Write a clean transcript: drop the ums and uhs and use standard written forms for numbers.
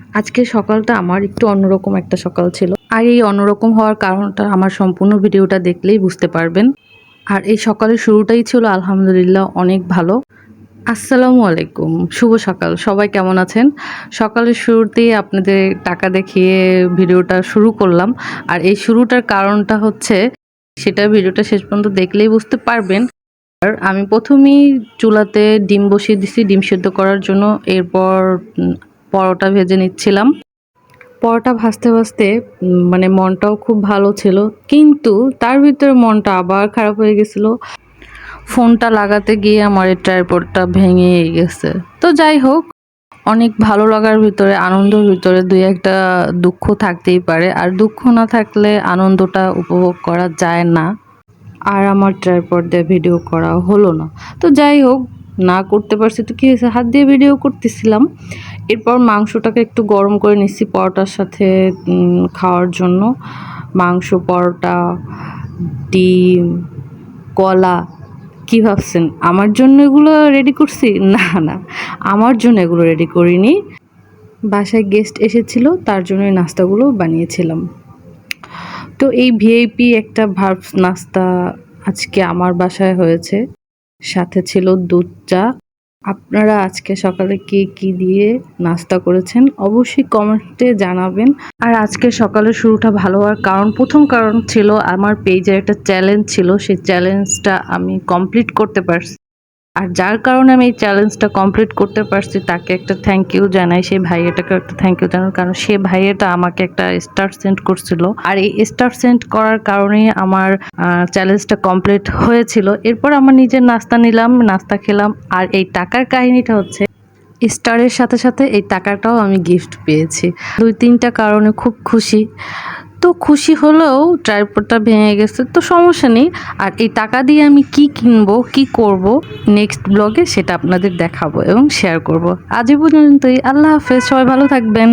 আজকে সকালটা আমার একটু অন্যরকম একটা সকাল ছিল। আর এই অন্যরকম হওয়ার কারণটা আমার সম্পূর্ণ ভিডিওটা দেখলেই বুঝতে পারবেন। আর এই সকালের শুরুটাই ছিল আলহামদুলিল্লাহ অনেক ভালো। আসসালামু আলাইকুম, শুভ সকাল। সবাই কেমন আছেন? সকালের শুরুতেই আপনাদের টাকা দেখিয়ে ভিডিওটা শুরু করলাম। আর এই শুরুটার কারণটা হচ্ছে সেটা ভিডিওটা শেষ পর্যন্ত দেখলেই বুঝতে পারবেন। আর আমি প্রথমেই চুলাতে ডিম বসিয়ে দিছি ডিম সেদ্ধ করার জন্য। এরপর পরোটা ভেজে নিচ্ছিলাম। পরোটা ভাজতে ভাজতে মানে মনটাও খুব ভালো ছিল, কিন্তু তার ভিতরে মনটা আবার খারাপ হয়ে গেছিল। ফোনটা লাগাতে গিয়ে আমার এই ট্রাইপডটা ভেঙে গেছে। তো যাই হোক, অনেক ভালো লাগার ভিতরে আনন্দের ভিতরে দুই একটা দুঃখ থাকতেই পারে, আর দুঃখ না থাকলে আনন্দটা উপভোগ করা যায় না। আর আমার ট্রাইপড দিয়ে ভিডিও করা হলো না। তো যাই হোক, না করতে পারছি তো কী হয়েছে, হাত দিয়ে ভিডিও করতেছিলাম। এরপর মাংসটাকে একটু গরম করে নিচ্ছি পরোটার সাথে খাওয়ার জন্য। মাংস, পরোটা, ডিম, কলা। কী ভাবছেন আমার জন্য এগুলো রেডি করছি? না না, আমার জন্য এগুলো রেডি করিনি। বাসায় গেস্ট এসেছিল, তার জন্য এই নাস্তাগুলো বানিয়েছিলাম। তো এই ভিআইপি একটা ভার্বস নাস্তা আজকে আমার বাসায় হয়েছে, সাথে ছিল দুধ চা। আপনারা আজকে সকালে কে কি দিয়ে নাস্তা করেছেন অবশ্যই কমেন্টে জানাবেন। আর আজকে সকালের শুরুটা ভালো হওয়ার প্রথম কারণ ছিল আমার পেজের একটা চ্যালেঞ্জ ছিল, সেই চ্যালেঞ্জটা আমি কমপ্লিট করতে পারছি। আর যার কারণে আমি এই চ্যালেঞ্জটা কমপ্লিট করতে পারছি তাকে একটা থ্যাংক ইউ জানাই, সেই ভাইয়াটাকে একটা থ্যাংক ইউ জানাই, কারণ সে ভাইয়াটা আমাকে একটা স্টার সেন্ড করছিল। আর এই স্টার সেন্ড করার কারণেই আমার চ্যালেঞ্জটা কমপ্লিট হয়েছিল। এরপর আমার নিজের নাস্তা নিলাম, নাস্তা খেলাম। আর এই টাকার কাহিনীটা হচ্ছে, স্টারের সাথে সাথে এই টাকাটাও আমি গিফট পেয়েছি। 2-3টা কারণে খুব খুশি। তো খুশি হলেও ট্রাইপডটা ভেঙে গেছে, তো সমস্যা নেই। আর এই টাকা দিয়ে আমি কি কিনবো, কি করব, নেক্সট ব্লগে সেটা আপনাদের দেখাবো এবং শেয়ার করব। আজ এই পর্যন্তই। আল্লাহ হাফেজ, সবাই ভালো থাকবেন।